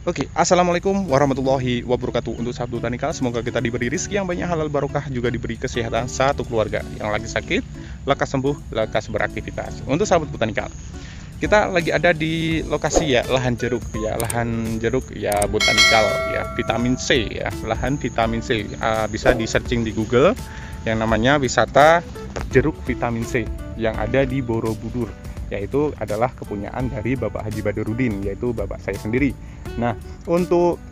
Oke, assalamualaikum warahmatullahi wabarakatuh. Untuk sahabat botanikal, semoga kita diberi rezeki yang banyak, halal barokah, juga diberi kesehatan satu keluarga. Yang lagi sakit, lekas sembuh, lekas beraktivitas. Untuk sahabat botanikal, kita lagi ada di lokasi ya, lahan jeruk ya, botanikal ya, vitamin C ya, lahan vitamin C. Bisa di searching di Google yang namanya wisata jeruk vitamin C yang ada di Borobudur, yaitu adalah kepunyaan dari Bapak Haji Badurudin, yaitu bapak saya sendiri. Nah, untuk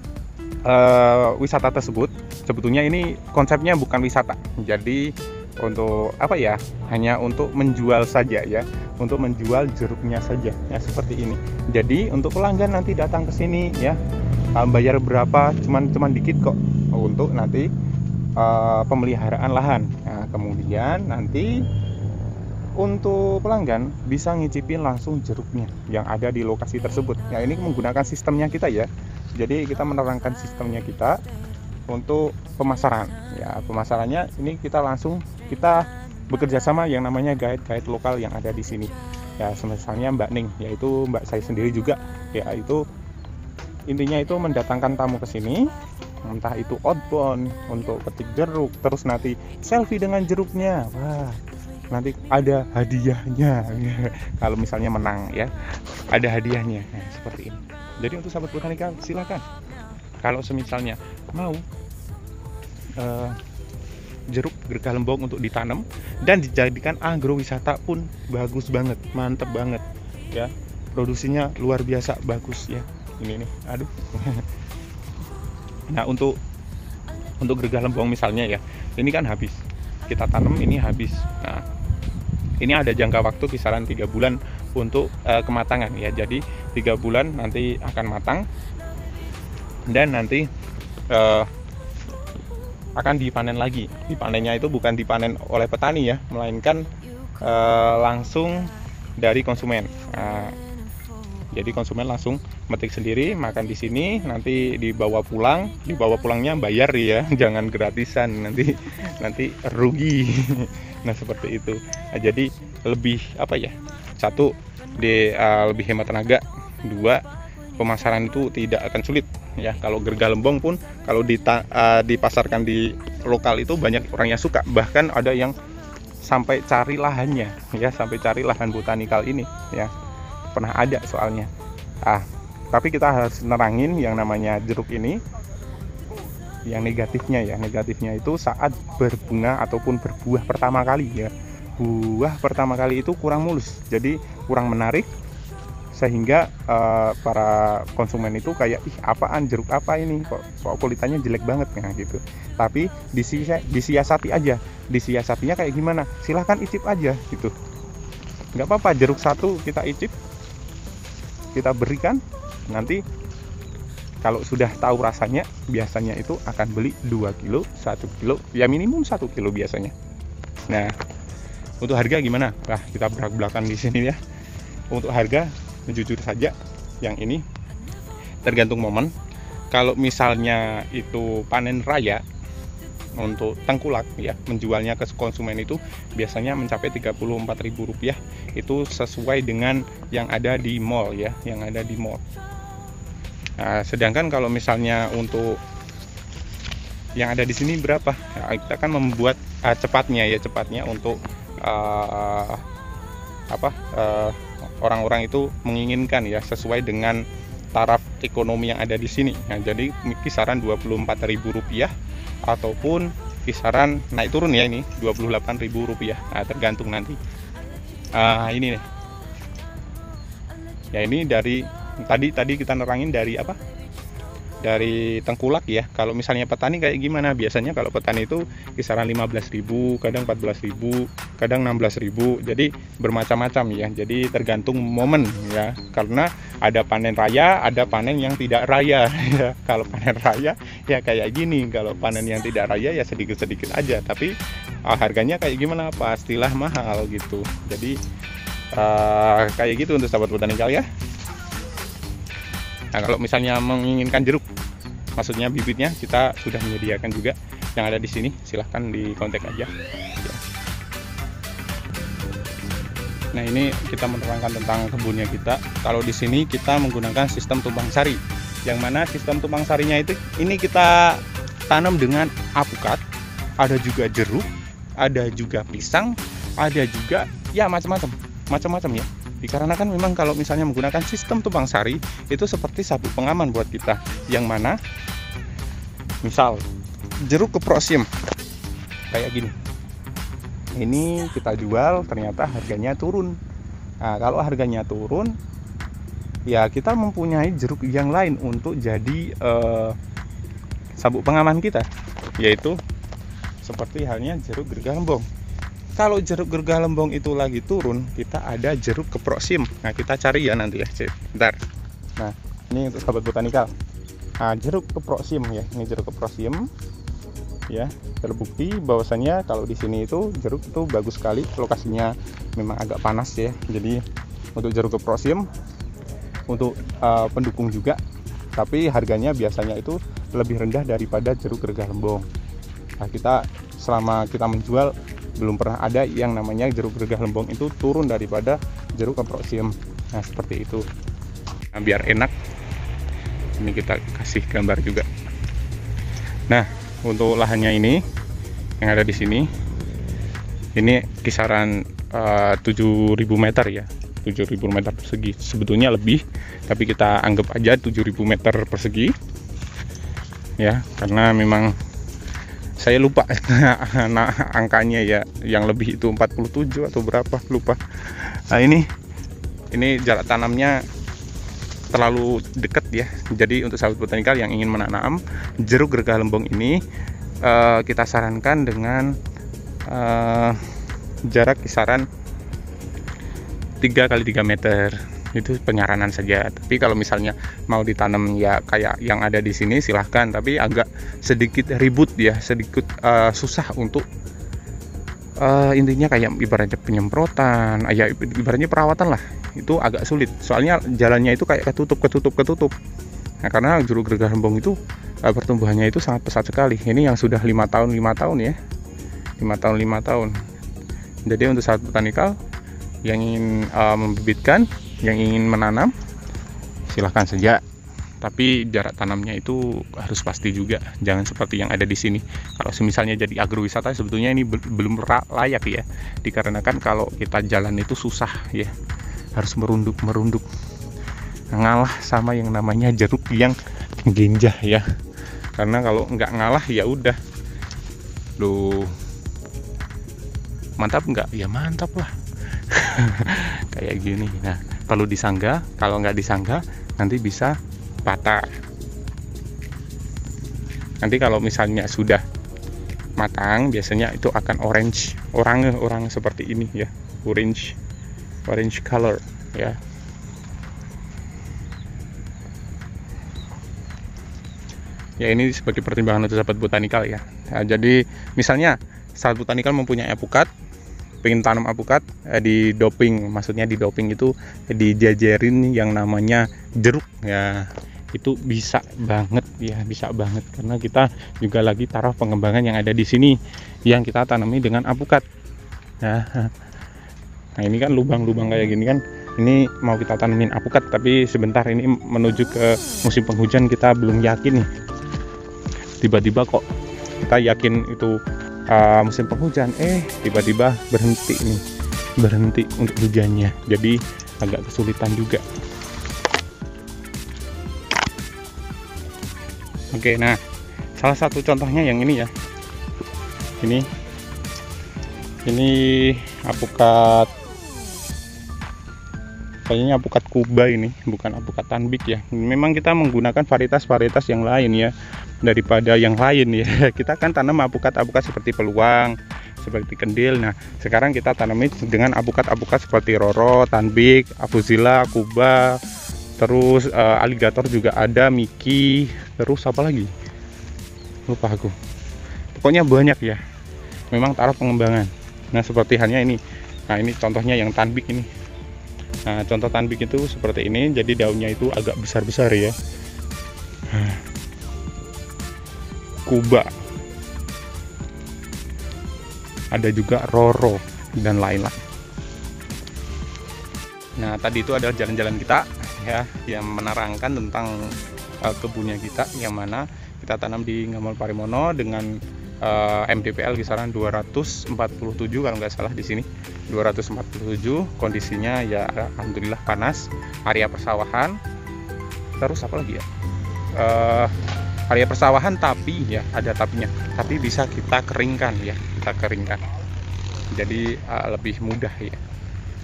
wisata tersebut sebetulnya ini konsepnya bukan wisata, jadi untuk apa ya, hanya untuk menjual saja ya, untuk menjual jeruknya saja ya, seperti ini. Jadi untuk pelanggan nanti datang ke sini ya, bayar berapa, cuman dikit kok untuk nanti pemeliharaan lahan. Nah, kemudian nanti untuk pelanggan bisa ngicipin langsung jeruknya yang ada di lokasi tersebut. Ya, ini menggunakan sistemnya kita ya. Jadi kita menerangkan sistemnya kita untuk pemasaran. Ya, pemasarannya ini kita bekerja sama yang namanya guide lokal yang ada di sini. Ya, misalnya Mbak Ning, yaitu Mbak saya sendiri juga. Ya, itu intinya itu mendatangkan tamu ke sini, entah itu outbound untuk petik jeruk, terus nanti selfie dengan jeruknya. Wah, nanti ada hadiahnya kalau misalnya menang ya, ada hadiahnya. Nah, seperti ini. Jadi untuk sahabat botanikal, silakan kalau semisalnya mau jeruk gergah lembong untuk ditanam dan dijadikan agrowisata pun bagus banget, mantep banget ya, produksinya luar biasa bagus ya. Ini nih, aduh. Nah, untuk gergah lembong misalnya ya, ini kan habis kita tanam, ini habis. Nah, ini ada jangka waktu kisaran 3 bulan untuk kematangan ya. Jadi 3 bulan nanti akan matang, dan nanti akan dipanen lagi. Dipanennya itu bukan dipanen oleh petani ya, melainkan langsung dari konsumen. Nah, jadi konsumen langsung metik sendiri, makan di sini, nanti dibawa pulangnya bayar ya, jangan gratisan, nanti rugi. Nah, seperti itu. Nah, jadi lebih apa ya? Satu, lebih hemat tenaga. Dua, pemasaran itu tidak akan sulit ya. Kalau gergah lembong pun kalau dipasarkan di lokal itu banyak orang yang suka, bahkan ada yang sampai cari lahannya ya, sampai cari lahan botanikal ini ya. Pernah ada soalnya. Tapi kita harus nerangin yang namanya jeruk ini, yang negatifnya ya. Negatifnya itu saat berbunga ataupun berbuah pertama kali ya. Buah pertama kali itu kurang mulus, jadi kurang menarik, sehingga para konsumen itu kayak, ih, apaan, jeruk apa ini, kok kulitannya jelek banget nah gitu. Tapi disiasati aja. Disiasatinya kayak gimana? Silahkan icip aja gitu. Nggak apa-apa, jeruk satu kita icip, kita berikan. Nanti kalau sudah tahu rasanya, biasanya itu akan beli 2 kilo, 1 kilo, ya minimum 1 kilo biasanya. Nah, untuk harga gimana? Nah, kita belak-belakan di sini ya. Untuk harga, jujur saja, yang ini tergantung momen. Kalau misalnya itu panen raya, untuk tengkulak ya, menjualnya ke konsumen itu biasanya mencapai Rp34.000. Itu sesuai dengan yang ada di mall ya, yang ada di mall. Nah, sedangkan kalau misalnya untuk yang ada di sini berapa? Nah, kita akan membuat cepatnya untuk orang-orang itu menginginkan ya, sesuai dengan taraf ekonomi yang ada di sini. Nah, jadi kisaran Rp24.000 ataupun kisaran naik turun ya, ini Rp28.000. Nah, tergantung nanti. Ini nih. Ya, ini dari tadi kita nerangin dari apa? Dari tengkulak ya. Kalau misalnya petani kayak gimana? Biasanya kalau petani itu kisaran 15.000, kadang 14.000, kadang 16.000. Jadi bermacam-macam ya. Jadi tergantung momen ya. Karena ada panen raya, ada panen yang tidak raya ya. Kalau panen raya ya kayak gini. Kalau panen yang tidak raya ya sedikit-sedikit aja. Tapi harganya kayak gimana? Pastilah mahal gitu. Jadi kayak gitu untuk sahabat botanikal ya. Nah, kalau misalnya menginginkan jeruk, maksudnya bibitnya, kita sudah menyediakan juga yang ada di sini. Silahkan di kontak aja. Nah, ini kita menerangkan tentang kebunnya kita. Kalau di sini kita menggunakan sistem tumpang sari. yang mana sistem tumpang sarinya itu ini kita tanam dengan apukat, ada juga jeruk, ada juga pisang, ada juga ya macam-macam ya. Dikarenakan memang kalau misalnya menggunakan sistem tumpang sari itu seperti sabuk pengaman buat kita, yang mana misal jeruk keprosium kayak gini, ini kita jual ternyata harganya turun. Nah, kalau harganya turun ya kita mempunyai jeruk yang lain untuk jadi sabuk pengaman kita, yaitu seperti halnya jeruk gergaha lembong. Kalau jeruk gergaha lembong itu lagi turun, kita ada jeruk keprosium. Nah, kita cari ya nanti ya, bentar. Nah, ini untuk sahabat botanikal. Nah, jeruk keprosium ya, ini jeruk keprosium. Ya, terbukti bahwasannya kalau di sini itu jeruk itu bagus sekali, lokasinya memang agak panas ya. Jadi untuk jeruk keprosium untuk pendukung juga, tapi harganya biasanya itu lebih rendah daripada jeruk gergaha lembong. Nah, kita selama kita menjual belum pernah ada yang namanya jeruk gergaha lembong itu turun daripada jeruk keprosium. Nah, seperti itu. Nah, biar enak, ini kita kasih gambar juga. Nah, untuk lahannya ini yang ada di sini, ini kisaran 7.000 meter ya, 7.000 meter persegi. Sebetulnya lebih, tapi kita anggap aja 7.000 meter persegi ya, karena memang saya lupa nah, angkanya ya, yang lebih itu 47 atau berapa lupa. Nah, ini jarak tanamnya terlalu dekat ya. Jadi untuk sahabat botanikal yang ingin menanam jeruk gergaha lembong ini, kita sarankan dengan jarak kisaran 3 kali 3 meter. Itu penyaranan saja. Tapi kalau misalnya mau ditanam ya kayak yang ada di sini silahkan, tapi agak sedikit ribut ya, sedikit susah untuk intinya kayak ibaratnya penyemprotan, ya ibaratnya perawatan lah, itu agak sulit. Soalnya jalannya itu kayak ketutup. Nah, karena jeruk gergaha lembong itu pertumbuhannya itu sangat pesat sekali. Ini yang sudah 5 tahun ya, 5 tahun. Jadi untuk sahabat botanikal yang ingin membibitkan, yang ingin menanam, silahkan saja. Tapi jarak tanamnya itu harus pasti juga, jangan seperti yang ada di sini. Kalau misalnya jadi agrowisata, sebetulnya ini belum layak ya, dikarenakan kalau kita jalan itu susah ya, harus merunduk, ngalah sama yang namanya jeruk yang genjah ya. Karena kalau nggak ngalah ya udah, loh, mantap nggak? Ya mantap lah. Kayak gini. Nah, perlu disangga, kalau nggak disangga nanti bisa patah. Nanti kalau misalnya sudah matang, biasanya itu akan orang seperti ini ya, orange color ya. Ya, ini sebagai pertimbangan untuk sahabat botanikal ya. Nah, jadi misalnya sahabat botanikal mempunyai apukat, pengen tanam apukat, di doping, maksudnya di doping itu dijajarin yang namanya jeruk ya, itu bisa banget ya, bisa banget, karena kita juga lagi taraf pengembangan yang ada di sini yang kita tanami dengan apukat. Nah, ini kan lubang-lubang kayak gini kan, ini mau kita tanamin apukat, tapi sebentar ini menuju ke musim penghujan, kita belum yakin nih. Tiba-tiba kok kita yakin itu musim penghujan, tiba-tiba berhenti untuk hujannya, jadi agak kesulitan juga. Oke, nah salah satu contohnya yang ini ya, ini apukat, kayaknya apukat Kuba, ini bukan apukat tanbik ya. Memang kita menggunakan varietas yang lain ya daripada yang lain ya. Kita kan tanam apukat seperti peluang, seperti kendil. Nah, sekarang kita tanami dengan apukat seperti Roro, tanbik, Afuzila, Kuba, terus aligator juga ada, Miki, terus apa lagi? Lupa aku. Pokoknya banyak ya. Memang taraf pengembangan. Nah, seperti halnya ini. Nah, ini contohnya yang tanbik ini. Nah, contoh tanbik itu seperti ini, jadi daunnya itu agak besar-besar ya. Kuba, ada juga Roro dan lain-lain. Nah, tadi itu adalah jalan-jalan kita ya, yang menerangkan tentang kebunnya kita, yang mana kita tanam di Ngamol Parimono dengan MDPL kisaran 247 kalau nggak salah di sini 247. Kondisinya ya alhamdulillah panas, area persawahan. Terus apa lagi ya, area persawahan tapi ya ada tapinya, tapi bisa kita keringkan ya, kita keringkan, jadi lebih mudah ya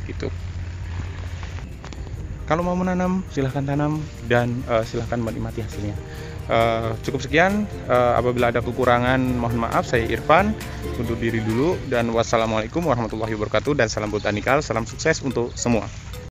gitu. Kalau mau menanam silahkan tanam dan silahkan menikmati hasilnya. Cukup sekian, apabila ada kekurangan mohon maaf. Saya Irfan undur diri dulu, dan wassalamualaikum warahmatullahi wabarakatuh, dan salam botanikal, salam sukses untuk semua.